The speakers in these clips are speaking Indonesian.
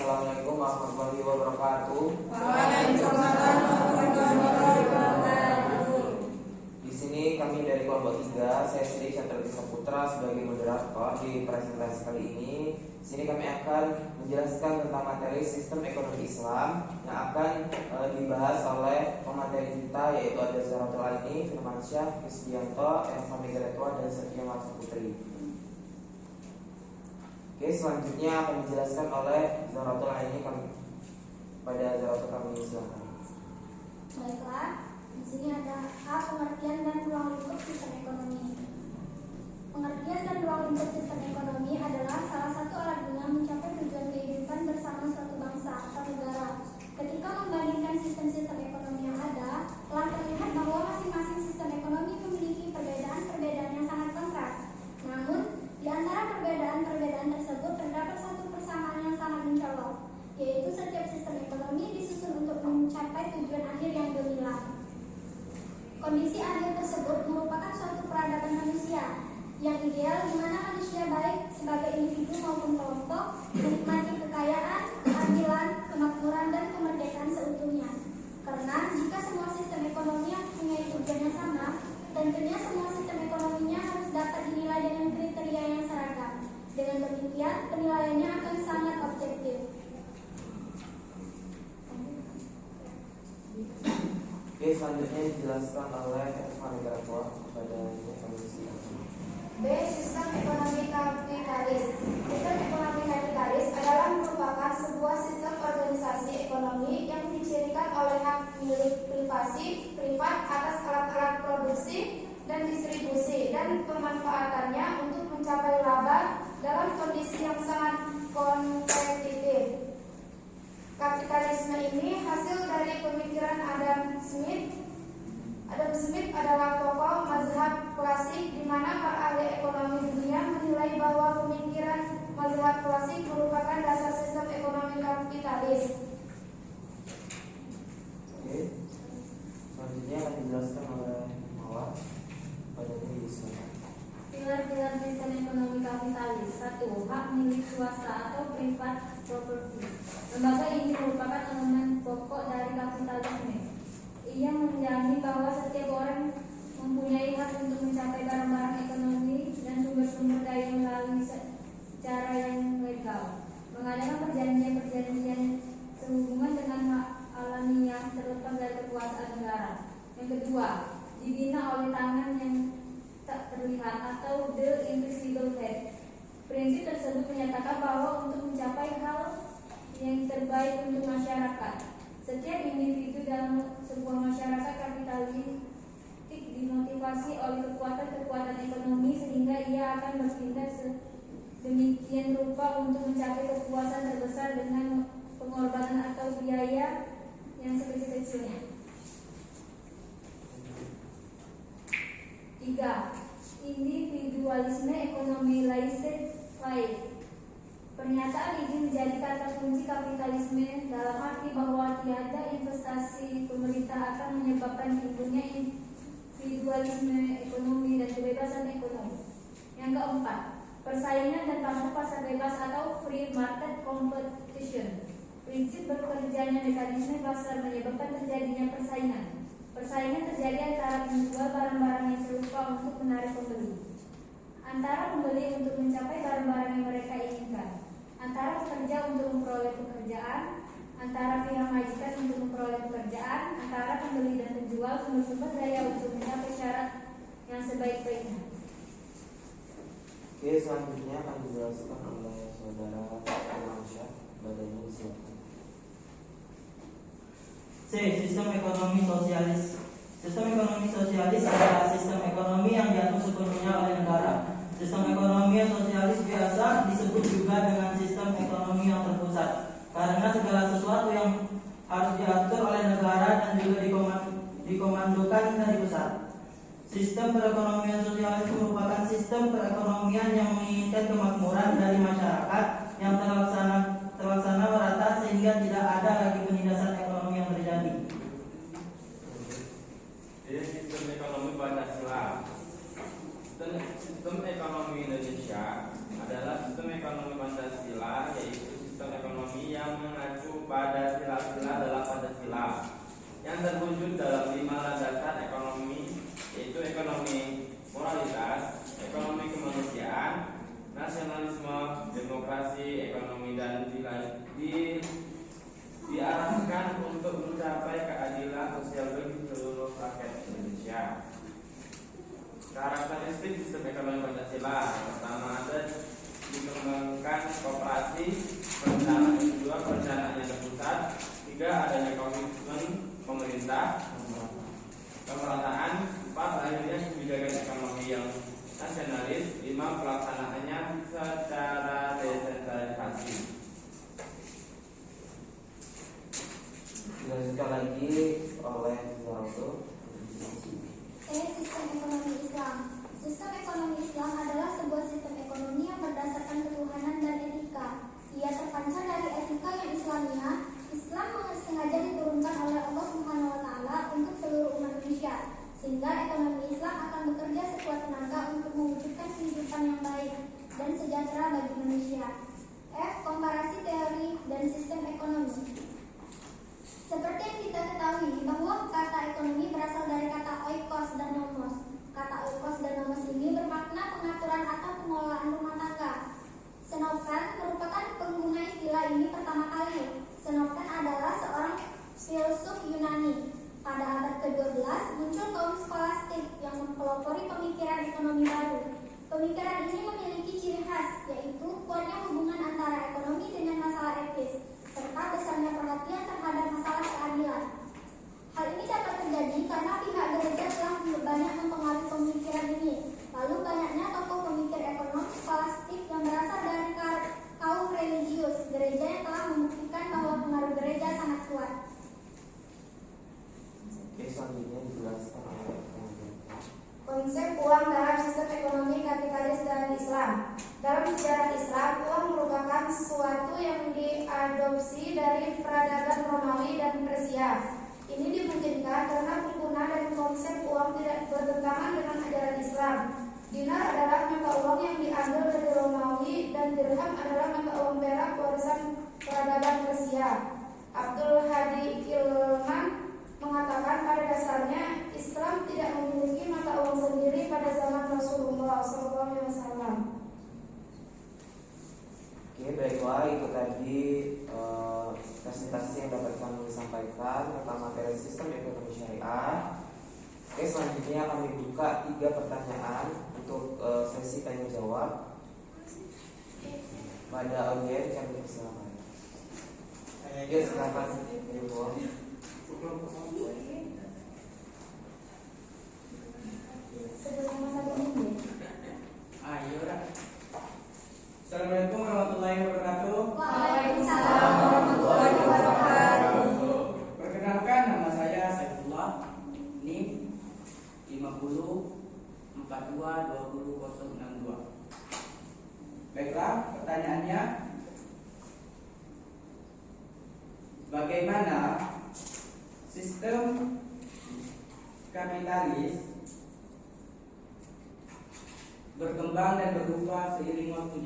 Assalamualaikum warahmatullahi wabarakatuh. Waalaikumsalam warahmatullahi wabarakatuh. Di sini kami dari kelompok 3, saya Sidik Chandra Putra sebagai moderator di presentasi kali ini. Di sini kami akan menjelaskan tentang materi sistem ekonomi Islam yang akan dibahas oleh pemateri kita, yaitu ada Zahratul Aini, Firmansyah, Krisdianto, Elva Megaretwa, dan Sertia Marta Putri. Oke, selanjutnya akan dijelaskan oleh Zahratul Aini. Pada Zahratul kami silakan. Baiklah, di sini ada pengertian dan ruang lingkup sistem ekonomi. Pengertian dan ruang lingkup sistem ekonomi adalah salah satu alat guna mencapai tujuan kehidupan bersama suatu bangsa atau negara. Ketika membandingkan sistem-sistem ekonomi yang ada, telah terlihat bahwa masing-masing sistem ekonomi memiliki perbedaan-perbedaan yang sangat kontras. Namun, di antara perbedaan-perbedaan tersebut terdapat satu persamaan yang sangat mencolok, yaitu setiap sistem ekonomi disusun untuk mencapai tujuan akhir yang gemilang. Kondisi akhir tersebut merupakan suatu peradaban manusia yang ideal, di mana manusia baik sebagai individu maupun kelompok menikmati kekayaan, keadilan, kemakmuran, dan kemerdekaan seutuhnya. Karena jika semua sistem ekonomi mempunyai tujuan yang sama, tentunya semua sistem ekonominya harus dapat dinilai dengan kriteria yang seragam. Dengan demikian, penilaiannya akan sangat objektif. Oke, selanjutnya dijelaskan oleh Elva Megaretwa kepada Komisi. B. Sistem ekonomi kapitalis. Sistem ekonomi kapitalis adalah merupakan sebuah sistem organisasi ekonomi yang dicirikan oleh hak milik privat atas alat-alat produksi dan distribusi dan pemanfaatannya untuk mencapai laba dalam kondisi yang sangat kompetitif. Kapitalisme ini hasil dari pemikiran Adam Smith. Adam Smith adalah tokoh mazhab klasik di mana para ahli ekonomi dunia menilai bahwa pemikiran mazhab klasik merupakan dasar sistem ekonomi kapitalis. Oke, selanjutnya akan dijelaskan oleh Mawar pada Islam. Pilar-pilar sistem ekonomi kapitalis. 1. Hak milik swasta atau private property. Lembaga ini merupakan elemen pokok dari kapitalisme. Ia menjamin bahwa setiap orang mempunyai hak untuk mencapai barang-barang ekonomi dan sumber-sumber daya melalui cara yang legal. Mengadakan perjanjian-perjanjian sehubungan dengan hak alamiah terlepas dari kekuasaan negara. Yang kedua, dibina oleh tangan yang tak terlihat atau the invisible hand. Prinsip tersebut menyatakan bahwa untuk mencapai hal yang terbaik untuk masyarakat, setiap individu dalam sebuah masyarakat kapitalistik dimotivasi oleh kekuatan-kekuatan ekonomi sehingga ia akan bertindak sedemikian rupa untuk mencapai kepuasan terbesar dengan pengorbanan atau biaya yang sekecil-kecilnya. 3. Individualisme ekonomi laissez-faire. Pernyataan ini menjadi kata kunci kapitalisme dalam arti bahwa tiada investasi pemerintah akan menyebabkan timbulnya individualisme ekonomi dan kebebasan ekonomi. Yang keempat, persaingan dan pasar bebas atau free market competition. Prinsip bekerjanya mekanisme pasar menyebabkan terjadinya persaingan. Persaingan terjadi antara penjual barang-barang yang serupa untuk menarik pembeli, antara pembeli untuk mencapai barang-barang yang mereka inginkan, antara pekerja untuk memperoleh pekerjaan, antara pihak majikan untuk memperoleh pekerjaan, antara pembeli dan penjual sumber-sumber daya untuk mencapai syarat yang sebaik-baiknya. Oke, selanjutnya akan dijelaskan oleh saudara Firmansyah. Badannya disiapkan. C. Sistem ekonomi sosialis. Sistem ekonomi sosialis adalah sistem ekonomi yang diatur sepenuhnya oleh negara. Sistem ekonomi sosialis biasa disebut juga dengan sistem ekonomi yang terpusat, karena segala sesuatu yang harus diatur oleh negara dan juga dikomandokan dari pusat. Sistem perekonomian sosialis merupakan sistem perekonomian yang menginginkan kemakmuran dari masyarakat yang terlaksana merata sehingga tidak ada lagi penindasan ekonomi yang terjadi. Jadi sistem ekonomi Pancasila. Sistem ekonomi Indonesia adalah sistem ekonomi Pancasila, yaitu sistem ekonomi yang yang terwujud dalam 5 landasan ekonomi, yaitu ekonomi moralitas, ekonomi kemanusiaan, nasionalisme, demokrasi, ekonomi, dan diarahkan untuk mencapai keadilan sosial bagi seluruh rakyat Indonesia. Karakteristik sistem ekonomi Pancasila: pertama, ada dikembangkan kooperasi, kedua perencanaan yang terpusat, 3 adanya komitmen pemerintah, pemerataan, 4 lahirnya kebijakan ekonomi yang nasionalis, 5 pelaksanaannya secara desentralisasi. Dilanjutkan lagi oleh Zarauto. Sistem ekonomi Islam. Sistem ekonomi Islam adalah sebuah sistem ekonomi yang berdasarkan ketuhanan dan etika. Ia terpancar dari etika yang Islamia. Islam sengaja diturunkan oleh Allah Subhanahu wa taala untuk seluruh umat manusia, sehingga ekonomi Islam akan bekerja sekuat tenaga untuk mewujudkan kehidupan yang baik dan sejahtera bagi manusia. Komparasi teori dan sistem ekonomi. Seperti yang kita ketahui bahwa kata ekonomi berasal dari kata oikos dan nomos. Kata oikos dan nomos ini bermakna pengaturan atau pengelolaan rumah tangga. Xenophon merupakan pengguna istilah ini pertama kali. Xenophon adalah seorang filsuf Yunani. Pada abad ke-12 muncul kaum skolastik yang mempelopori pemikiran ekonomi baru. Pemikiran ini memiliki ciri khas, yaitu kuatnya hubungan antara ekonomi dengan masalah etis, serta besarnya perhatian terhadap masalah keadilan. Hal ini dapat terjadi karena pihak gereja telah banyak mempengaruhi pemikiran ini. Lalu banyaknya tokoh pemikir ekonomi skolastik yang berasal dari kaum religius gereja yang telah membuktikan bahwa pengaruh gereja sangat kuat. Oke, selanjutnya dijelaskan oleh Konsep uang dalam sistem ekonomi kapitalis dan Islam. Dalam sejarah Islam, uang merupakan sesuatu yang diadopsi dari peradaban Romawi dan Persia. Ini dimungkinkan karena penggunaan dan konsep uang tidak bertentangan dengan ajaran Islam. Dinar adalah mata uang yang diambil dari Romawi dan dirham adalah mata uang perak warisan peradaban Persia. Abdul Hadi Ilman mengatakan pada dasarnya Islam tidak memiliki mata uang sendiri pada zaman Rasulullah SAW. Oke, baiklah, itu tadi presentasi yang dapat kami sampaikan tentang materi sistem ekonomi syariah. Oke, selanjutnya kami buka 3 pertanyaan untuk sesi tanya jawab. Pada audiens yang dipersilakan. Ya, silakan. Assalamualaikum warahmatullahi wabarakatuh. Waalaikumsalam warahmatullahi wabarakatuh. Perkenalkan, nama saya Saifullah, NIM 50422062. Baiklah, pertanyaannya, bagaimana sistem kapitalis berkembang dan berubah seiring waktu?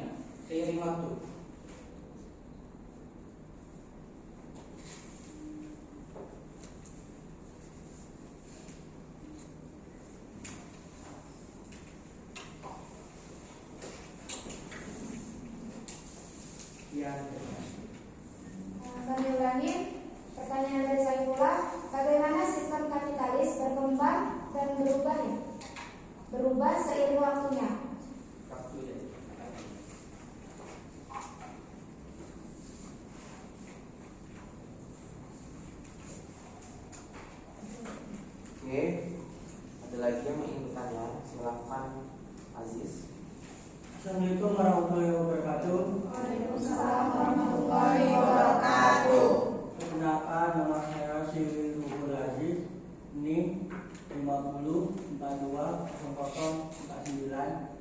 Kami ulangi pertanyaan dari Saifullah, bagaimana sistem kapitalis berkembang dan berubah seiring waktunya? Oke, ada lagi yang ingin bertanya? Silakan, Aziz. Assalamualaikum warahmatullahi wabarakatuh. Waalaikumsalam warahmatullahi wabarakatuh. Perkenalkan, nama saya Syiril Ruhul Aziz, NIM 50420049.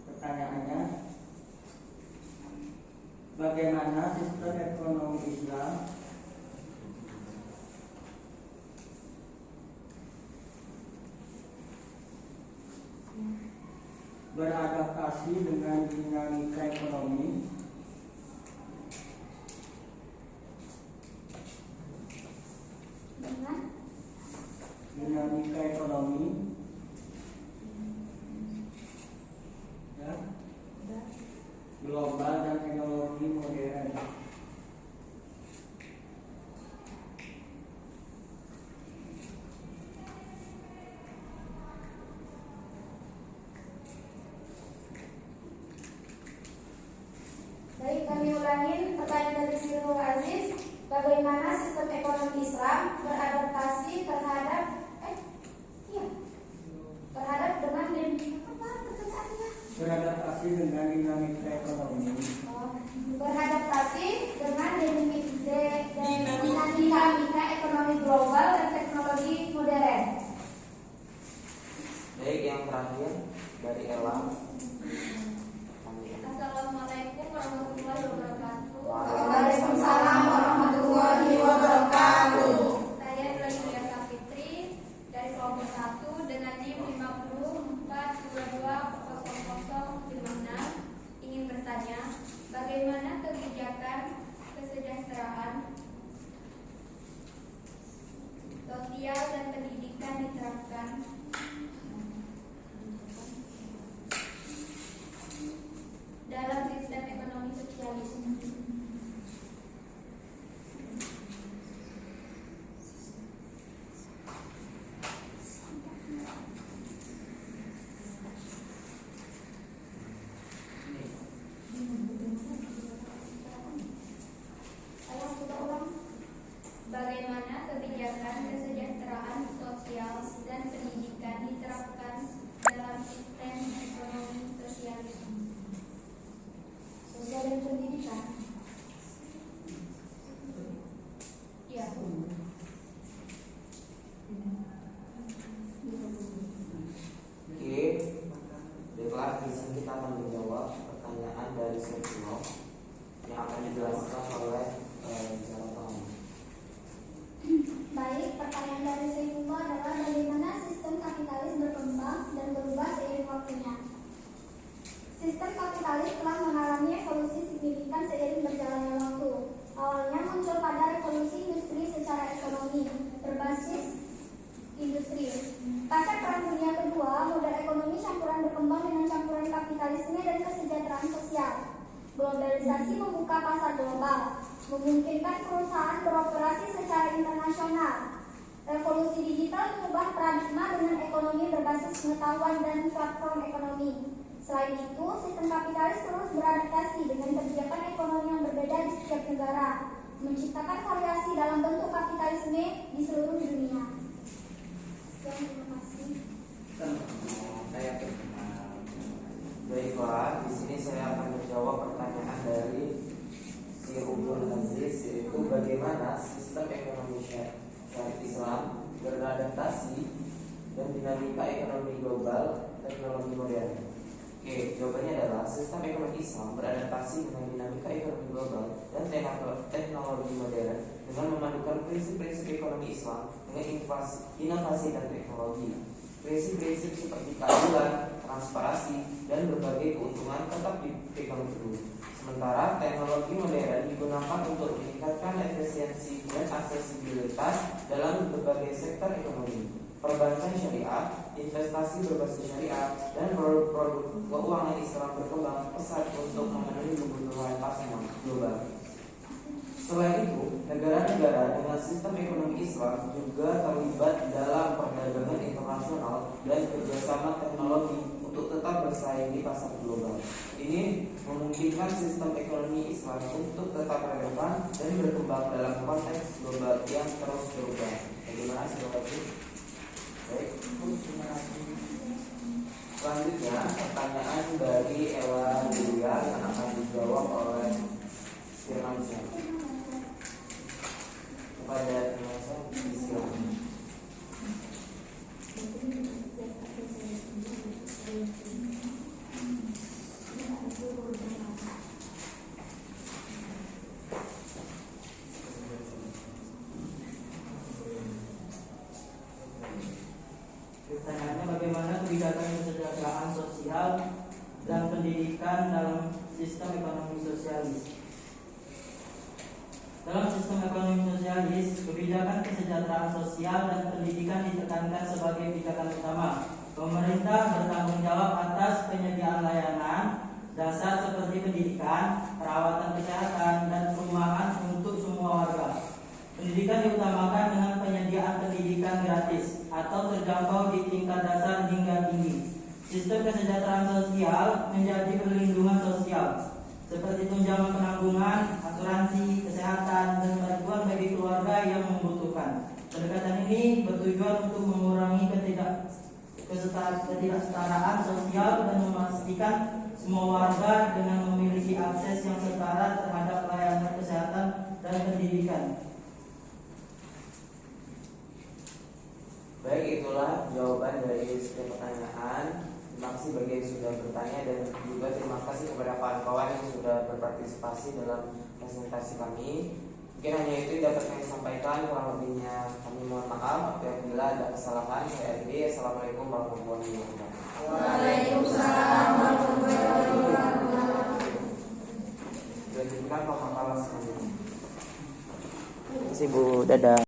Pertanyaannya, bagaimana sistem ekonomi Islam beradaptasi dengan dinamika ekonomi Dengan global dan teknologi modern. Baik, kami ulangin pertanyaan dari Sirul Aziz. Bagaimana sistem ekonomi Islam beradaptasi terhadap Beradaptasi dengan dinamika ekonomi. Beradaptasi dengan dinamika ekonomi global dan teknologi modern. Baik, yang terakhir dari Ella. Assalamualaikum warahmatullahi wabarakatuh. Waalaikumsalam warahmatullahi wabarakatuh. Saya Yulia Sapitri dari kelompok 1 dengan NIM 54220056 ingin bertanya, bagaimana kebijakan kesejahteraan sosial dan pendidikan diterapkan dalam sistem ekonomi sosialis. Bagaimana kebijakan kesejahteraan sosial dan pendidikan diterapkan dalam sistem ekonomi sosialis. Sosial dan pendidikan. Ya. Oke, baiklah, di sini kita akan menjawab pertanyaan dari Sergio yang akan dijelaskan oleh Zara Tami. Baik, pertanyaan dari Seifulo adalah bagaimana sistem kapitalis berkembang dan berubah seiring waktunya. Sistem kapitalis telah mengalami evolusi signifikan seiring berjalannya waktu. Awalnya muncul pada revolusi industri secara ekonomi berbasis industri. Pasca Perang Dunia Kedua, model ekonomi campuran berkembang dengan campuran kapitalisme dan kesejahteraan sosial. Globalisasi membuka pasar global, memungkinkan perusahaan beroperasi secara internasional. Revolusi digital mengubah paradigma dengan ekonomi berbasis pengetahuan dan platform ekonomi. Selain itu, sistem kapitalis terus beradaptasi dengan kebijakan ekonomi yang berbeda di setiap negara, menciptakan variasi dalam bentuk kapitalisme di seluruh dunia. Terima kasih. Baiklah, di sini saya akan menjawab pertanyaan dari si Rubul Aziz, yaitu bagaimana sistem ekonomi syariah Islam beradaptasi dan dinamika ekonomi global teknologi modern. Oke, jawabannya adalah sistem ekonomi Islam beradaptasi dengan dinamika ekonomi global dan teknologi modern dengan memadukan prinsip-prinsip ekonomi Islam dengan inovasi dan teknologi. Prinsip-prinsip seperti keadilan, transparansi, dan berbagai keuntungan tetap dipegang teguh. Sementara teknologi modern digunakan untuk meningkatkan efisiensi dan aksesibilitas dalam berbagai sektor ekonomi. Perbankan syariah, investasi berbasis syariah, dan produk-produk keuangan Islam berkembang pesat untuk memenuhi kebutuhan pasar global. Selain itu, negara-negara dengan sistem ekonomi Islam juga terlibat dalam perdagangan internasional dan kerjasama teknologi untuk tetap bersaing di pasar global. Ini memungkinkan sistem ekonomi Islam untuk tetap relevan dan berkembang dalam konteks global yang terus berubah. Bagaimana situasi? Baik, terima kasih. Selanjutnya, pertanyaan dari Ella Julia yang akan dijawab oleh Firmansyah. Kepada Firmansyah, silakan. Pertanyaannya, bagaimana kebijakan kesejahteraan sosial dan pendidikan dalam sistem ekonomi sosialis? Dalam sistem ekonomi sosialis, kebijakan kesejahteraan sosial dan pendidikan ditekankan sebagai pijakan utama. Pemerintah bertanggung jawab atas penyediaan layanan dasar seperti pendidikan pendidikan, perawatan kesehatan, dan perumahan untuk semua warga. Pendidikan diutamakan dengan penyediaan pendidikan gratis atau terjangkau di tingkat dasar hingga tinggi. Sistem kesejahteraan sosial menjadi perlindungan sosial seperti tunjangan penanggungan, asuransi, kesehatan, dan bantuan bagi keluarga yang membutuhkan. Pendekatan ini bertujuan untuk mengurangi ketidaksetaraan sosial dan memastikan semua warga dengan memiliki akses yang setara terhadap layanan kesehatan dan pendidikan. Baik, itulah jawaban dari setiap pertanyaan. Terima kasih bagi yang sudah bertanya dan juga terima kasih kepada kawan-kawan yang sudah berpartisipasi dalam presentasi kami. Mungkin hanya itu yang dapat kami sampaikan, kurang lebihnya kami mohon maaf apabila ada kesalahan. Saya Edi, Assalamualaikum warahmatullahi wabarakatuh. Waalaikumsalam warahmatullahi wabarakatuh. Dilanjutkan pemakaman selanjutnya. Terima kasih Bu, dadah.